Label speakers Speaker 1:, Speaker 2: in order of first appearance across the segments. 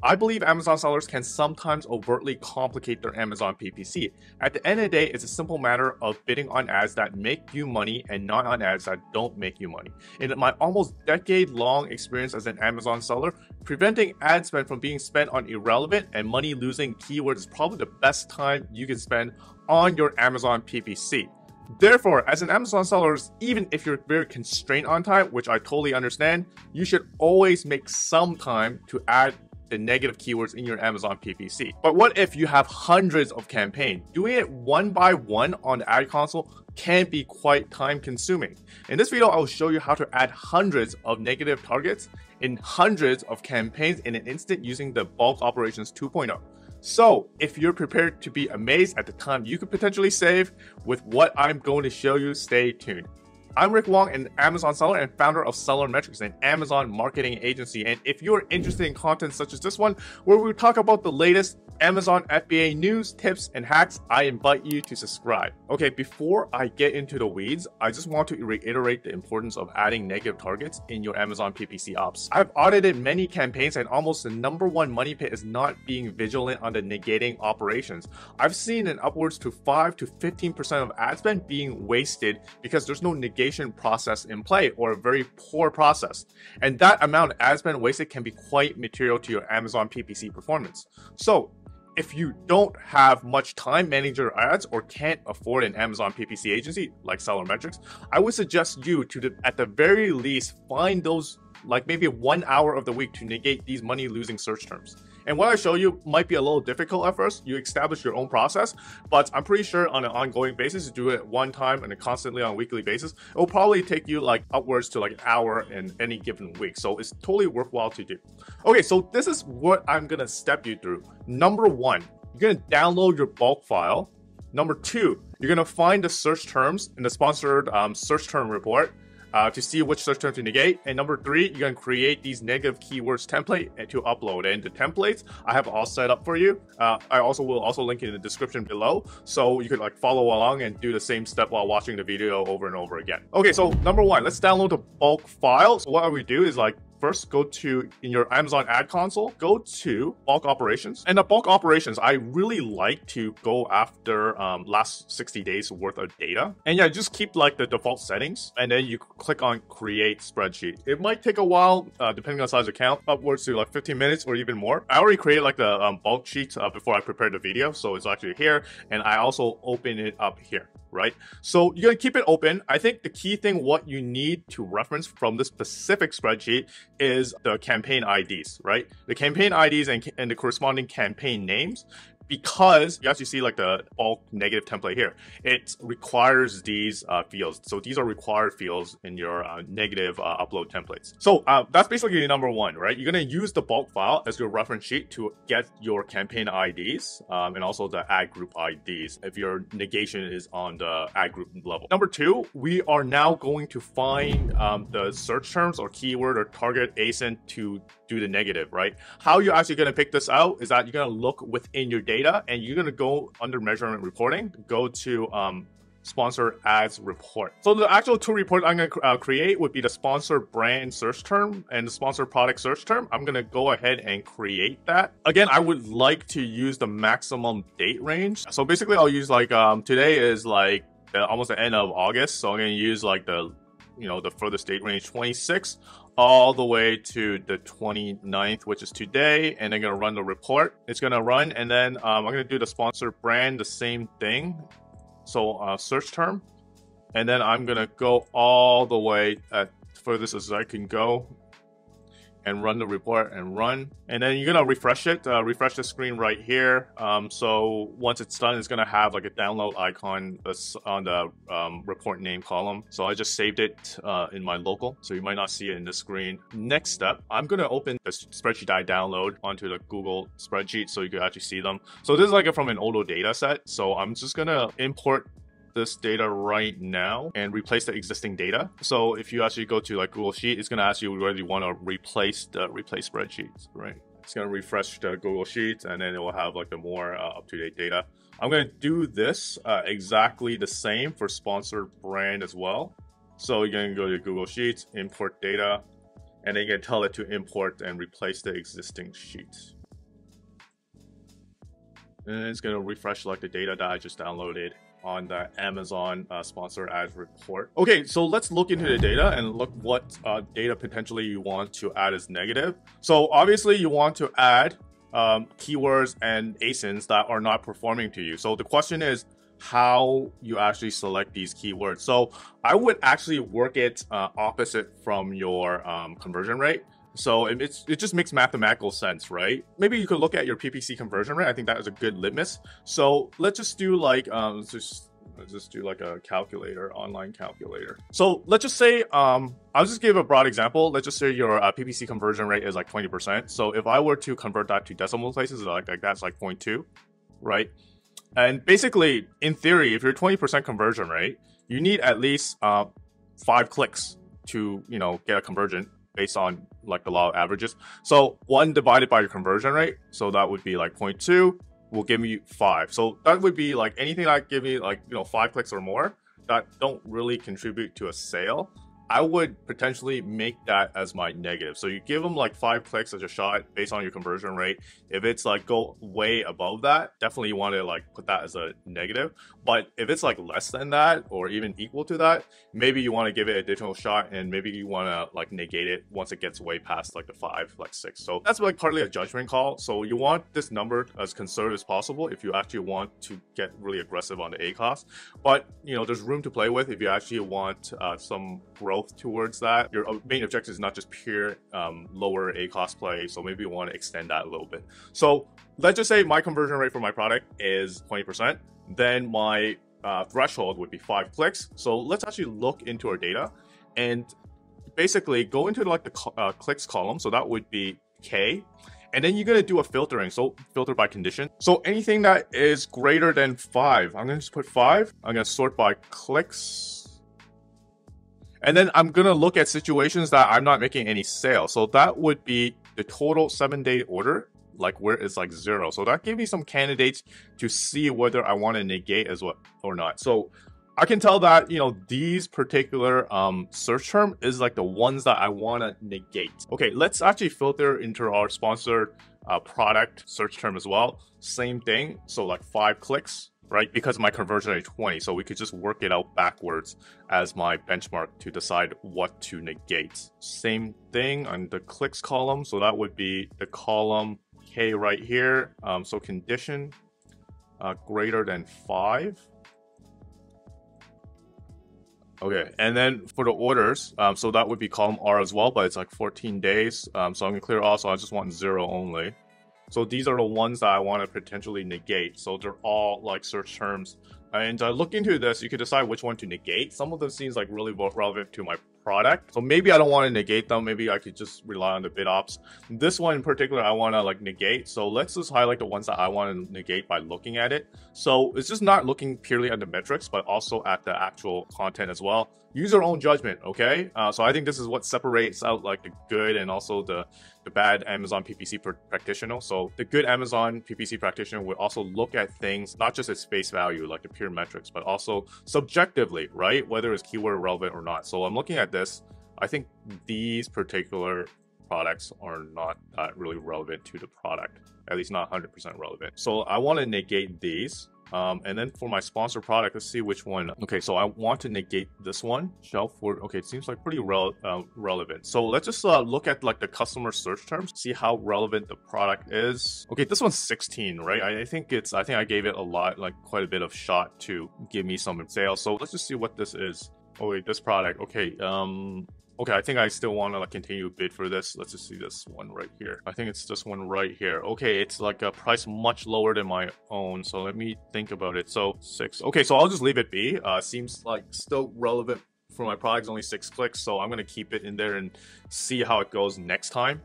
Speaker 1: I believe Amazon sellers can sometimes overtly complicate their Amazon PPC. At the end of the day, it's a simple matter of bidding on ads that make you money and not on ads that don't make you money. In my almost decade-long experience as an Amazon seller, preventing ad spend from being spent on irrelevant and money-losing keywords is probably the best time you can spend on your Amazon PPC. Therefore, as an Amazon seller, even if you're very constrained on time, which I totally understand, you should always make some time to add the negative keywords in your Amazon PPC. But what if you have hundreds of campaigns? Doing it one by one on the ad console can be quite time consuming. In this video, I'll show you how to add hundreds of negative targets in hundreds of campaigns in an instant using the Bulk Operations 2.0. So if you're prepared to be amazed at the time you could potentially save with what I'm going to show you, stay tuned. I'm Rick Wong, an Amazon seller and founder of SellerMetrics, an Amazon marketing agency. And if you're interested in content such as this one, where we talk about the latest Amazon FBA news, tips, and hacks, I invite you to subscribe. Okay, before I get into the weeds, I just want to reiterate the importance of adding negative targets in your Amazon PPC ops. I've audited many campaigns and almost the #1 money pit is not being vigilant on the negating operations. I've seen an upwards to 5 to 15% of ad spend being wasted because there's no negation process in play or a very poor process. And that amount of ad spend wasted can be quite material to your Amazon PPC performance. So if you don't have much time managing your ads or can't afford an Amazon PPC agency like SellerMetrics, I would suggest you to, at the very least, find those like maybe 1 hour of the week to negate these money-losing search terms. And what I show you might be a little difficult at first. You establish your own process, but I'm pretty sure on an ongoing basis, you do it one time and constantly on a weekly basis, it will probably take you like upwards to like an hour in any given week. So it's totally worthwhile to do. Okay, so this is what I'm gonna step you through. #1, you're gonna download your bulk file. #2, you're gonna find the search terms in the sponsored search term report to see which search term to negate. And #3, you're going to create these negative keywords template and to upload. And the templates I have all set up for you. I will also link it in the description below, so you could like follow along and do the same step while watching the video over and over again. Okay, so #1, let's download the bulk file. So what we do is like, first, go to, in your Amazon ad console, go to bulk operations. And the bulk operations, I really like to go after last 60 days worth of data. And yeah, just keep like the default settings. And then you click on create spreadsheet. It might take a while, depending on the size of account, upwards to like 15 minutes or even more. I already created like the bulk sheet before I prepared the video. So it's actually here. And I also open it up here, right? So you're gonna keep it open. I think the key thing, what you need to reference from this specific spreadsheet is the campaign IDs, right? The campaign IDs and the corresponding campaign names, because you actually see like the bulk negative template here. It requires these fields. So these are required fields in your negative upload templates. So that's basically #1, right? You're gonna use the bulk file as your reference sheet to get your campaign IDs and also the ad group IDs if your negation is on the ad group level. #2, we are now going to find the search terms or keyword or target ASIN to do the negative, right? How you're actually gonna pick this out is that you're gonna look within your data and you're gonna go under measurement reporting, go to sponsor ads report. So the actual two reports I'm gonna create would be the sponsor brand search term and the sponsor product search term. I'm gonna go ahead and create that. Again, I would like to use the maximum date range. So basically I'll use like, today is like almost the end of August. So I'm gonna use like the furthest date range 26 all the way to the 29th, which is today, and I'm gonna run the report. It's gonna run, and then I'm gonna do the sponsor brand, the same thing. So search term, and then I'm gonna go all the way at furthest as I can go and run the report and run. And then you're gonna refresh it, refresh the screen right here. So once it's done, it's gonna have like a download icon that's on the report name column. So I just saved it in my local, so you might not see it in the screen. Next step, I'm gonna open the spreadsheet I download onto the Google spreadsheet so you can actually see them. So this is like from an older data set. So I'm just gonna import this data right now and replace the existing data. So if you actually go to like Google Sheet, it's going to ask you whether you want to replace spreadsheets, right? It's going to refresh the Google Sheets and then it will have like the more up-to-date data. I'm going to do this exactly the same for sponsored brand as well. So you're going to go to Google Sheets, import data, and then you can tell it to import and replace the existing sheets. and it's going to refresh like the data that I just downloaded on the Amazon sponsored ads report. Okay, so let's look into the data and look what data potentially you want to add as negative. So obviously you want to add keywords and ASINs that are not performing to you. So the question is how you actually select these keywords. So I would actually work it opposite from your conversion rate. So it just makes mathematical sense, right? Maybe you could look at your PPC conversion rate. I think that is a good litmus. So let's just do like, let's just do like a calculator, online calculator. So let's just say, I'll just give a broad example. Let's just say your PPC conversion rate is like 20%. So if I were to convert that to decimal places, like that's like 0.2, right? And basically, in theory, if you're 20% conversion rate, you need at least 5 clicks to, you know, get a conversion based on like the law of averages. So 1 divided by your conversion rate, so that would be like 0.2, will give me 5. So that would be like anything that give me like, you know, 5 clicks or more that don't really contribute to a sale, I would potentially make that as my negative. So you give them like 5 clicks as a shot based on your conversion rate. If it's like go way above that, definitely you want to like put that as a negative. But if it's like less than that or even equal to that, maybe you want to give it an additional shot and maybe you want to like negate it once it gets way past like the 5, like 6. So that's like partly a judgment call. So you want this number as conservative as possible if you actually want to get really aggressive on the ACoS. But you know, there's room to play with if you actually want some growth towards that. Your main objective is not just pure lower ACoS play, so maybe you want to extend that a little bit. So let's just say my conversion rate for my product is 20%, then my threshold would be 5 clicks. So let's actually look into our data and basically go into like the clicks column. So that would be K. And then you're going to do a filtering. So filter by condition. So anything that is greater than 5, I'm going to just put 5. I'm going to sort by clicks. And then I'm going to look at situations that I'm not making any sales. So that would be the total 7-day order, like where it's like 0. So that gave me some candidates to see whether I want to negate as well or not. So I can tell that, you know, these particular search term is like the ones that I want to negate. Okay, let's actually filter into our sponsored product search term as well. Same thing. So like 5 clicks. Right? Because my conversion rate is 20. So we could just work it out backwards as my benchmark to decide what to negate. Same thing on the clicks column. So that would be the column K right here. So condition greater than 5. Okay, and then for the orders, so that would be column R as well, but it's like 14 days. So I'm gonna clear all, so I just want 0 only. So these are the ones that I want to potentially negate. So they're all like search terms. And look into this, you can decide which one to negate. Some of them seems like really relevant to my product. So maybe I don't want to negate them. Maybe I could just rely on the bid ops. This one in particular, I want to like negate. So let's just highlight the ones that I want to negate by looking at it. So it's just not looking purely at the metrics, but also at the actual content as well. Use your own judgment, okay? So I think this is what separates out like the good and also the bad Amazon PPC practitioner. So the good Amazon PPC practitioner would also look at things, not just at face value, like the pure metrics, but also subjectively, right? Whether it's keyword relevant or not. So I'm looking at this. I think these particular products are not really relevant to the product, at least not 100% relevant. So I want to negate these. And then for my sponsor product, let's see which one. Okay, so I want to negate this one. Shelf word. Okay, it seems like pretty relevant. So let's just look at like the customer search terms, see how relevant the product is. Okay, this one's 16, right? I think I gave it a lot, like quite a bit of shot to give me some sales. So let's just see what this is. Oh wait, this product. Okay, okay, I think I still want to like continue bid for this. Let's just see this one right here. I think it's this one right here. Okay, it's like a price much lower than my own. So let me think about it. So 6. Okay, so I'll just leave it be. Seems like still relevant for my product. It's only 6 clicks. So I'm going to keep it in there and see how it goes next time.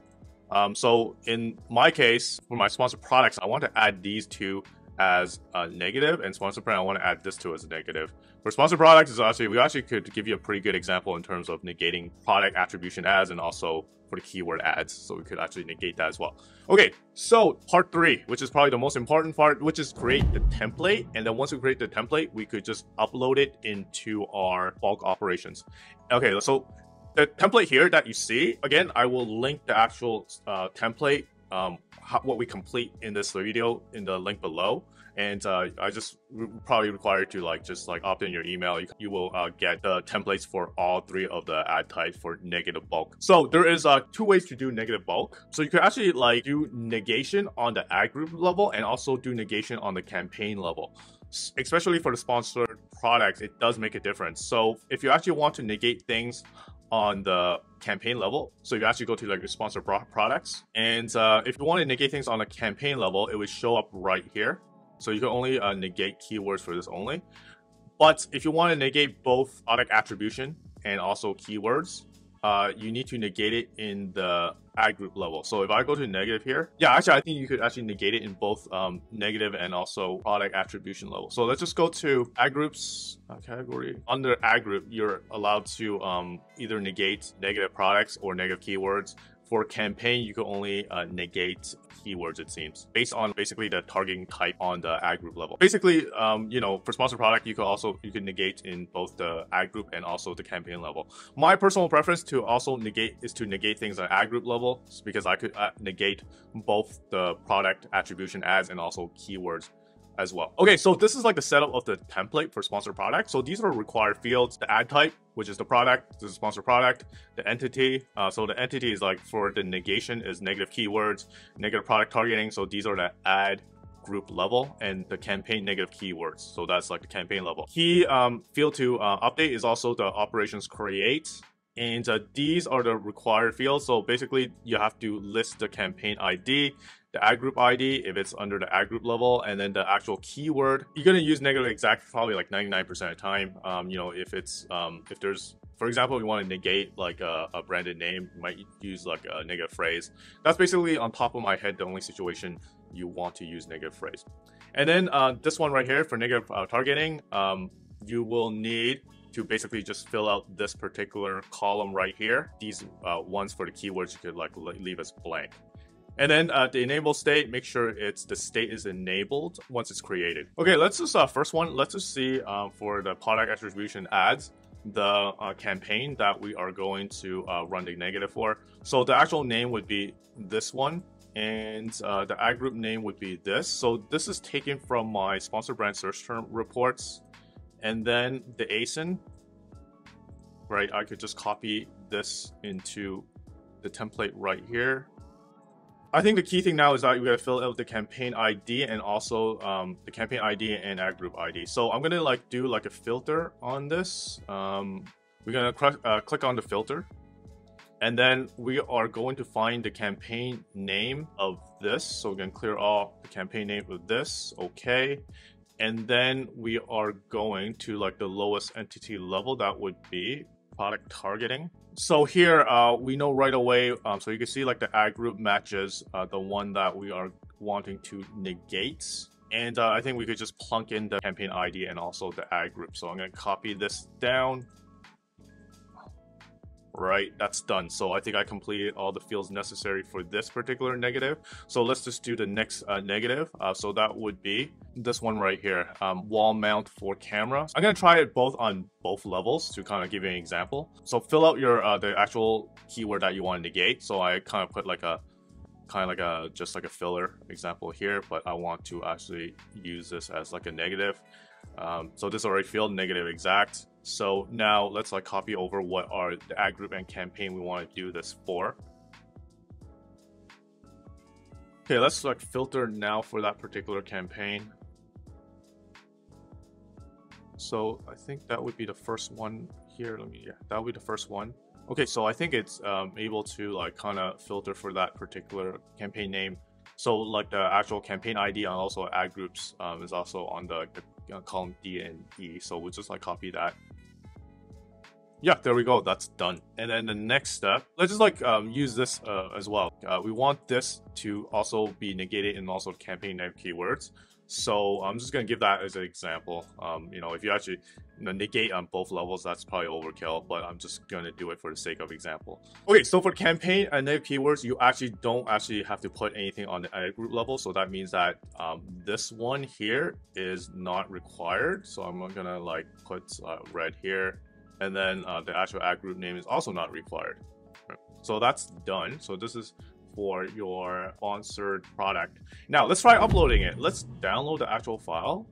Speaker 1: So in my case, for my sponsored products, I want to add these two as a negative, and sponsored brand I want to add this to as a negative. For sponsored products, is actually we actually could give you a pretty good example in terms of negating product attribution ads and also for the keyword ads. So we could actually negate that as well. Okay, so part 3, which is probably the most important part, which is create the template. And then once we create the template, we could just upload it into our bulk operations. Okay, so the template here that you see, again, I will link the actual template what we complete in this video in the link below. And I just probably require you to just opt in your email. You will get the templates for all 3 of the ad types for negative bulk. So there is 2 ways to do negative bulk. So you can actually do negation on the ad group level and also do negation on the campaign level. Especially for the sponsored products, it does make a difference. So if you actually want to negate things on the campaign level, so you actually go to your sponsored products, and if you want to negate things on the campaign level, it would show up right here. So you can only negate keywords for this only. But if you want to negate both product attribution and also keywords, you need to negate it in the ad group level. So if I go to negative here, yeah, actually I think you could actually negate it in both negative and also product attribution level. So let's just go to ad groups category. Under ad group, you're allowed to either negate negative products or negative keywords. For campaign, you can only negate keywords, it seems, based on basically the targeting type on the ad group level. Basically, for sponsored product, you can negate in both the ad group and also the campaign level. My personal preference to also negate is to negate things at ad group level, because I could negate both the product attribution ads and also keywords as well. Okay, so this is the setup of the template for sponsored product. So these are required fields: the ad type, which is the product, this is sponsored product; the entity, so the entity is for the negation is negative keywords, negative product targeting, so these are the ad group level, and the campaign negative keywords, so that's the campaign level. Key field to update is also the operations create, and these are the required fields. So basically you have to list the campaign ID, the ad group ID if it's under the ad group level, and then the actual keyword. You're going to use negative exact probably 99% of the time. If it's if there's, for example, you want to negate a branded name, you might use a negative phrase. That's basically, on top of my head, the only situation you want to use negative phrase. And then this one right here for negative targeting, you will need to basically just fill out this particular column right here. These ones for the keywords you could leave as blank. And then the enable state, make sure the state is enabled once it's created. Okay, let's just first one, let's just see for the product attribution ads, the campaign that we are going to run the negative for. So the actual name would be this one, and the ad group name would be this. So this is taken from my sponsored brand search term reports. And then the ASIN, right? I could just copy this into the template right here. I think the key thing now is that you got to fill out the campaign ID and also the campaign ID and ad group ID. So I'm gonna do a filter on this. We're gonna click on the filter, and then we are going to find the campaign name of this. So we're gonna clear all the campaign name of this. Okay. And then we are going to the lowest entity level, that would be product targeting. So here we know right away, so you can see the ad group matches the one that we are wanting to negate. And I think we could just plunk in the campaign ID and also the ad group. So I'm going to copy this down. Right, that's done. So I think I completed all the fields necessary for this particular negative. So let's just do the next negative. So that would be this one right here, wall mount for camera. I'm gonna try it on both levels to kind of give you an example. So fill out your the actual keyword that you want to negate. So I kind of put just a filler example here, but I want to actually use this as a negative. So this already filled negative exact. So now let's copy over what are the ad group and campaign we want to do this for. Okay, let's filter now for that particular campaign. So I think that would be the first one here. That would be the first one. Okay, so I think it's able to kind of filter for that particular campaign name. So the actual campaign ID and also ad groups is also on the column D and E. So we'll just copy that. Yeah, there we go. That's done. And then the next step, let's just use this as well. We want this to also be negated in also campaign name keywords. So I'm just going to give that as an example. If you actually negate on both levels, that's probably overkill, but I'm just going to do it for the sake of example. Okay, so for campaign and negative keywords, you actually don't have to put anything on the ad group level. So that means that this one here is not required. So I'm going to put red here. And then the actual ad group name is also not required. So that's done. So this is for your sponsored product. Now let's try uploading it. Let's download the actual file.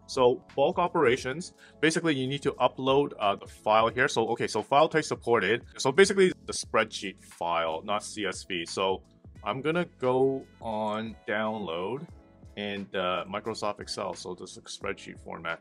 Speaker 1: So bulk operations, basically you need to upload the file here. So okay, so file type supported. So basically the spreadsheet file, not CSV. So I'm gonna go on download and Microsoft Excel. So this is a spreadsheet format.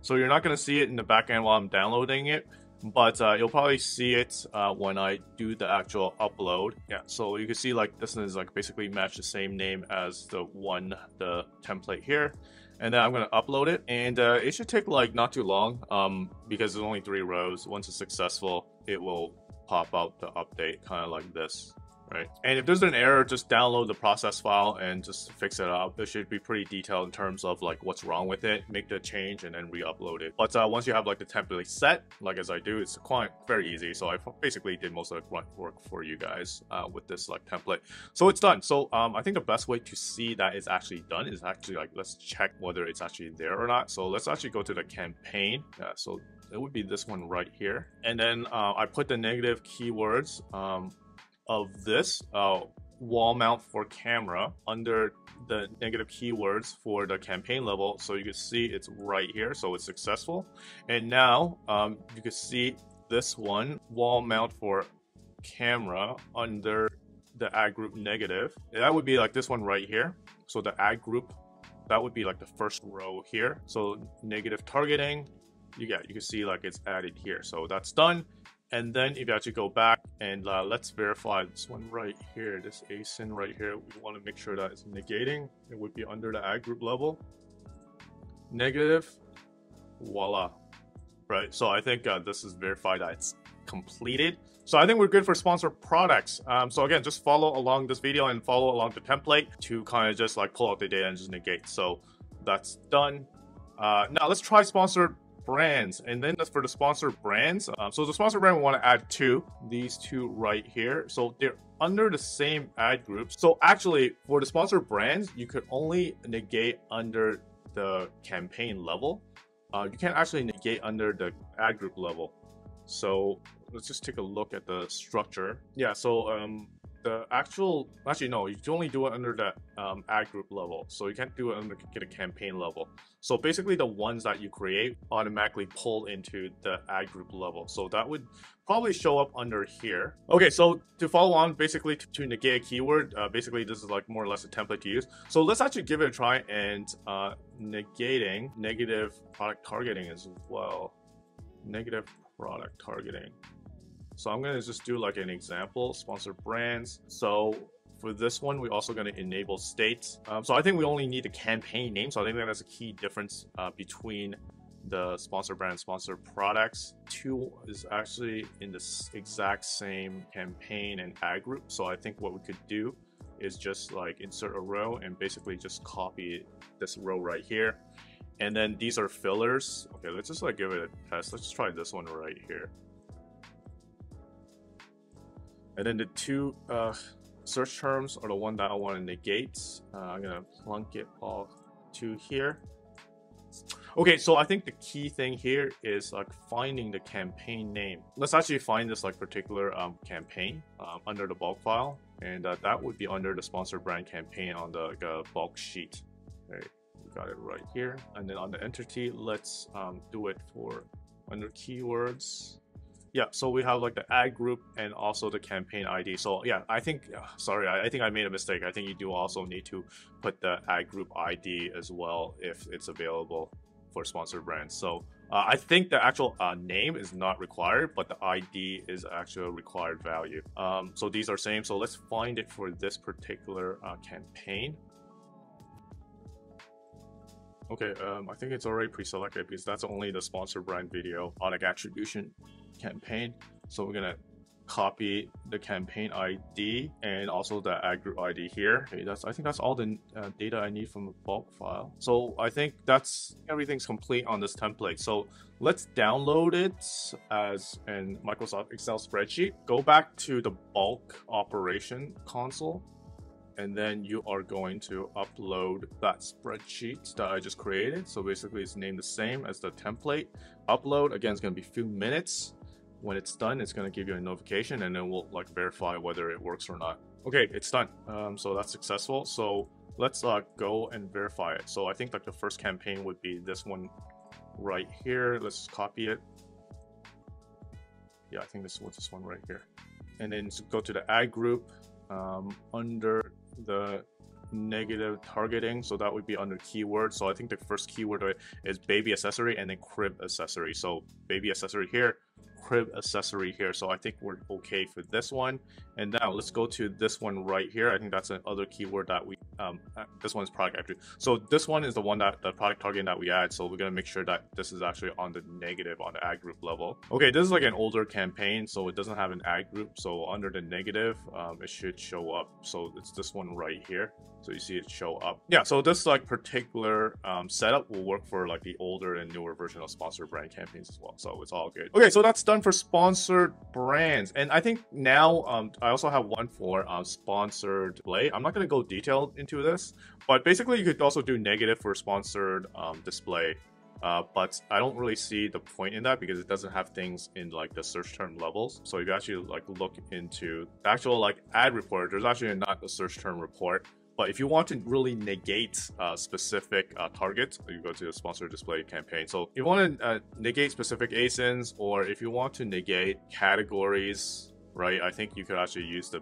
Speaker 1: So you're not gonna see it in the back end while I'm downloading it, but you'll probably see it when I do the actual upload. Yeah, so you can see like this is like basically match the same name as the template here. And then I'm going to upload it, and it should take like not too long because there's only 3 rows. Once it's successful, it will pop out the update kind of like this, right? And if there's an error, just download the process file and just fix it up. It should be pretty detailed in terms of like what's wrong with it, make the change and then re-upload it. But once you have like the template set, like as I do, it's quite very easy. So I basically did most of the grunt work for you guys with this like template. So it's done. So I think the best way to see that it's actually done is actually like, let's check whether it's actually there or not. So let's actually go to the campaign. Yeah, so it would be this one right here. And then I put the negative keywords of this wall mount for camera under the negative keywords for the campaign level. So you can see it's right here. So it's successful. And now you can see this one wall mount for camera under the ad group negative. And that would be like this one right here. So the ad group, that would be like the first row here. So negative targeting, you can see like it's added here. So that's done. And then if you actually go back and let's verify this one right here, this ASIN right here, we want to make sure that it's negating. It would be under the ad group level. Negative, voila, right? So I think this is verified that it's completed. So I think we're good for sponsored products. So again, just follow along this video and follow along the template to kind of just like pull out the data and just negate. So that's done. Now let's try sponsored brands, and then that's for the sponsored brands. So the sponsored brand, we want to add these two right here. So they're under the same ad group. So actually for the sponsored brands, you could only negate under the campaign level. You can't actually negate under the ad group level. So let's just take a look at the structure. Yeah, so the actually no, you can only do it under the ad group level. So you can't do it under the campaign level. So basically the ones that you create automatically pull into the ad group level. So that would probably show up under here. Okay, so to follow on, basically to negate a keyword, basically this is like more or less a template to use. So let's actually give it a try and negating negative product targeting as well. Negative product targeting. So I'm going to just do like an example, sponsored brands. So for this one, we're also going to enable states. So I think we only need the campaign name. So I think that's a key difference between the sponsored brand and sponsored products. 2 is actually in the exact same campaign and ad group. So I think what we could do is just like insert a row and basically just copy this row right here. And then these are fillers. Okay, let's just like give it a test. Let's try this one right here. And then the 2 search terms are the one that I want to negate. I'm gonna plunk it all to here. Okay, so I think the key thing here is like finding the campaign name. Let's actually find this like particular campaign under the bulk file, and that would be under the sponsored brand campaign on the bulk sheet. Okay, we got it right here. And then on the entity, let's do it for under keywords. Yeah, so we have like the ad group and also the campaign ID. So yeah, I think, sorry, I think I made a mistake. I think you do also need to put the ad group ID as well if it's available for sponsored brands. So I think the actual name is not required, but the ID is actually a required value. So these are same. So let's find it for this particular campaign. Okay, I think it's already pre-selected because that's only the sponsored brand video automatic attribution campaign. So we're gonna copy the campaign ID and also the ad group ID here. Okay, I think that's all the data I need from the bulk file. So I think that's everything's complete on this template. So let's download it as a Microsoft Excel spreadsheet. Go back to the bulk operation console. And then you are going to upload that spreadsheet that I just created. So basically it's named the same as the template. Upload, again, it's going to be a few minutes. When it's done, it's going to give you a notification and then we'll like verify whether it works or not. Okay, it's done. So that's successful. So let's go and verify it. So I think like the first campaign would be this one right here. Let's copy it. Yeah, I think this was this one right here. And then go to the ad group under the negative targeting. So that would be under keyword. So I think the first keyword is baby accessory and then crib accessory. So baby accessory here, crib accessory here. So I think we're okay for this one. And now let's go to this one right here. I think that's another keyword that we this one is product actually. So this one is the one that the product targeting that we add. So we're gonna make sure that this is actually on the negative on the ad group level. Okay, this is like an older campaign, so it doesn't have an ad group. So under the negative, it should show up. So it's this one right here. So you see it show up. Yeah, so this like particular setup will work for like the older and newer version of sponsored brand campaigns as well. So it's all good. Okay, so that's done for sponsored brands. And I think now I also have one for sponsored display. I'm not going to go detailed into this, but basically you could also do negative for sponsored display. But I don't really see the point in that because it doesn't have things in like the search term levels. So if you actually like look into the actual like ad report, there's actually not a search term report. But if you want to really negate specific targets, you go to the sponsored display campaign. So if you want to negate specific ASINs, or if you want to negate categories, right? I think you could actually use the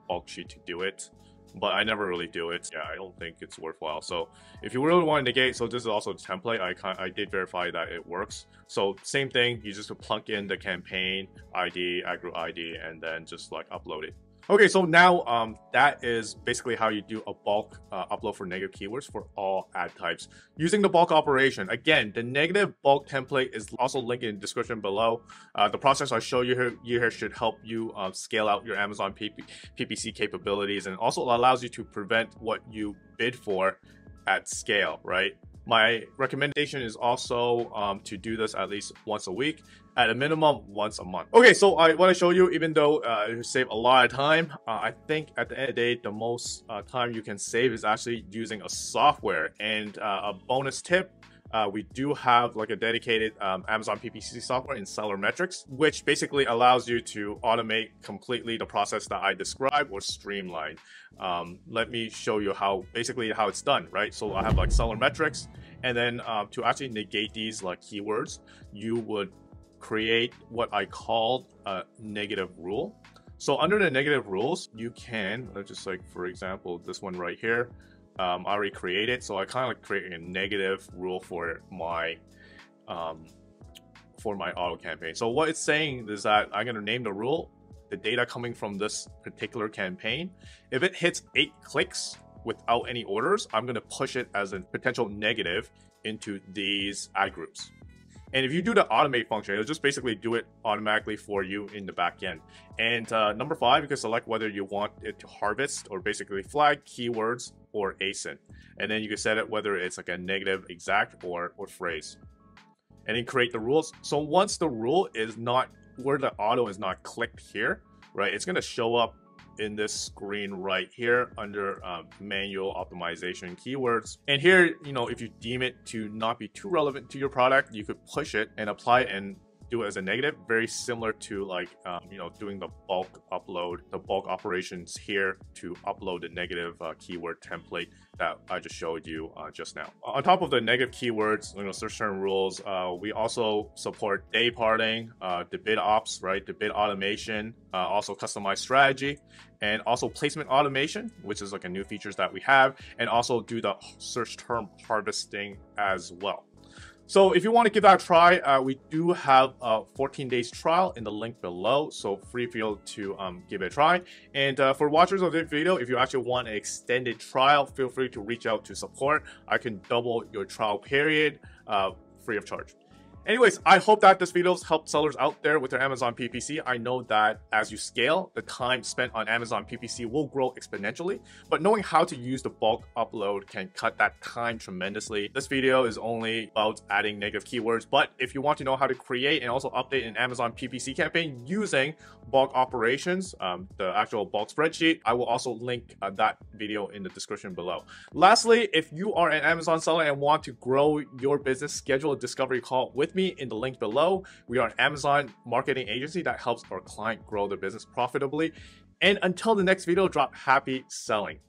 Speaker 1: bulk sheet to do it. But I never really do it. Yeah, I don't think it's worthwhile. So if you really want to negate, so this is also the template. I did verify that it works. So same thing, you just plug in the campaign ID, ad group ID, and then just like upload it. Okay, so now that is basically how you do a bulk upload for negative keywords for all ad types using the bulk operation. Again, the negative bulk template is also linked in the description below. The process I show you here should help you scale out your Amazon PPC capabilities, and also allows you to prevent what you bid for at scale, right? My recommendation is also to do this at least once a week, at a minimum once a month. Okay, so what I show you, even though it will save a lot of time, I think at the end of the day, the most time you can save is actually using a software. And a bonus tip, we do have like a dedicated Amazon PPC software in SellerMetrics, which basically allows you to automate completely the process that I described or streamline. Let me show you how it's done, right? So I have like SellerMetrics, and then to actually negate these like keywords, you would create what I called a negative rule. So under the negative rules, you can, let's just like, for example, this one right here, I already created. So I kind of like creating a negative rule for my auto campaign. So what it's saying is that I'm going to name the rule, the data coming from this particular campaign. If it hits 8 clicks without any orders, I'm going to push it as a potential negative into these ad groups. And if you do the automate function, it'll just basically do it automatically for you in the back end. And number 5, you can select whether you want it to harvest or basically flag keywords or ASIN. And then you can set it whether it's like a negative exact or phrase. And then create the rules. So once the rule is not, where the auto is not clicked here, right, it's going to show up in this screen right here under manual optimization keywords. And here, you know, if you deem it to not be too relevant to your product, you could push it and apply it and do it as a negative, very similar to like, you know, doing the bulk upload, the bulk operations here to upload the negative keyword template that I just showed you just now. On top of the negative keywords, you know, search term rules, we also support Dayparting, the bid ops, right? The bid automation, also customized strategy, and also placement automation, which is like a new features that we have, and also do the search term harvesting as well. So if you want to give that a try, we do have a 14 days trial in the link below. So free feel to give it a try. And for watchers of this video, if you actually want an extended trial, feel free to reach out to support. I can double your trial period free of charge. Anyways, I hope that this video has helped sellers out there with their Amazon PPC. I know that as you scale, the time spent on Amazon PPC will grow exponentially, but knowing how to use the bulk upload can cut that time tremendously. This video is only about adding negative keywords, but if you want to know how to create and also update an Amazon PPC campaign using bulk operations, the actual bulk spreadsheet, I will also link that video in the description below. Lastly, if you are an Amazon seller and want to grow your business, schedule a discovery call with with me in the link below. We are an Amazon marketing agency that helps our client grow their business profitably. And until the next video drop, happy selling.